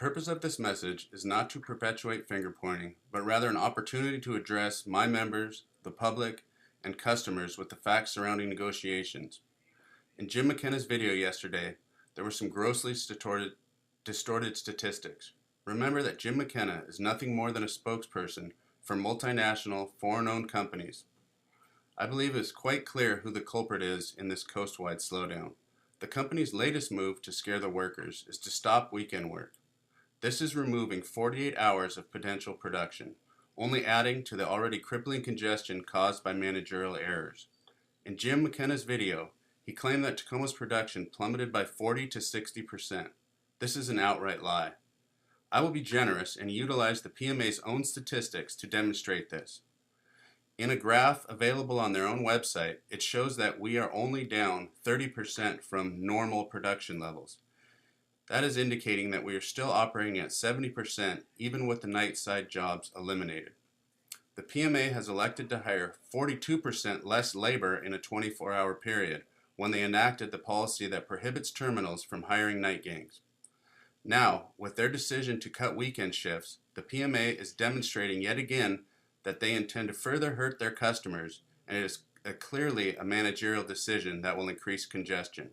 purpose of this message is not to perpetuate finger pointing, but rather an opportunity to address my members, the public, and customers with the facts surrounding negotiations. In Jim McKenna's video yesterday, there were some grossly distorted statistics. Remember that Jim McKenna is nothing more than a spokesperson for multinational, foreign-owned companies. I believe it is quite clear who the culprit is in this coast-wide slowdown. The company's latest move to scare the workers is to stop weekend work. This is removing 48 hours of potential production, only adding to the already crippling congestion caused by managerial errors. In Jim McKenna's video, he claimed that Tacoma's production plummeted by 40 to 60%. This is an outright lie. I will be generous and utilize the PMA's own statistics to demonstrate this. In a graph available on their own website, it shows that we are only down 30% from normal production levels. That is indicating that we are still operating at 70% even with the night side jobs eliminated. The PMA has elected to hire 42% less labor in a 24-hour period when they enacted the policy that prohibits terminals from hiring night gangs. Now, with their decision to cut weekend shifts, the PMA is demonstrating yet again that they intend to further hurt their customers, and it is clearly a managerial decision that will increase congestion.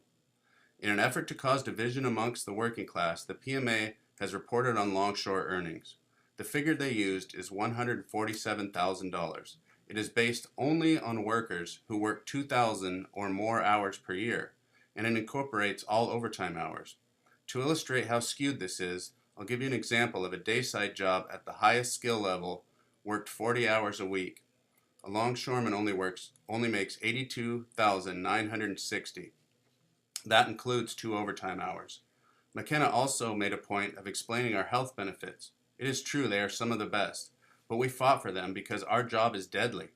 In an effort to cause division amongst the working class, the PMA has reported on longshore earnings. The figure they used is $147,000. It is based only on workers who work 2,000 or more hours per year, and it incorporates all overtime hours. To illustrate how skewed this is, I'll give you an example of a dayside job at the highest skill level worked 40 hours a week. A longshoreman only makes $82,960. That includes 2 overtime hours. McKenna also made a point of explaining our health benefits. It is true they are some of the best, but we fought for them because our job is deadly.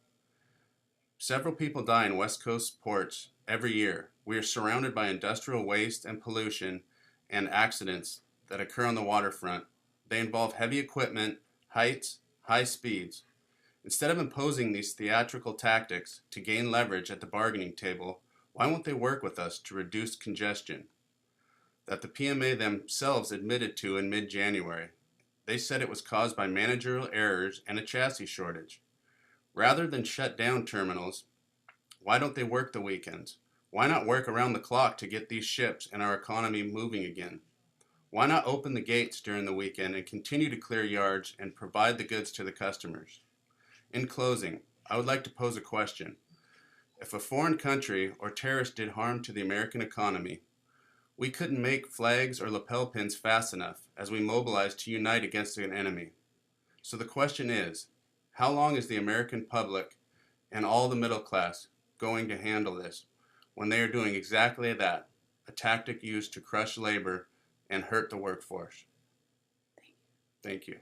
Several people die in West Coast ports every year. We are surrounded by industrial waste and pollution and accidents that occur on the waterfront. They involve heavy equipment, heights, high speeds. Instead of imposing these theatrical tactics to gain leverage at the bargaining table, why won't they work with us to reduce congestion that the PMA themselves admitted to in mid-January? They said it was caused by managerial errors and a chassis shortage. Rather than shut down terminals, why don't they work the weekends? Why not work around the clock to get these ships and our economy moving again? Why not open the gates during the weekend and continue to clear yards and provide the goods to the customers? In closing, I would like to pose a question. If a foreign country or terrorist did harm to the American economy, we couldn't make flags or lapel pins fast enough as we mobilized to unite against an enemy. So the question is, how long is the American public and all the middle class going to handle this when they are doing exactly that, a tactic used to crush labor and hurt the workforce? Thank you.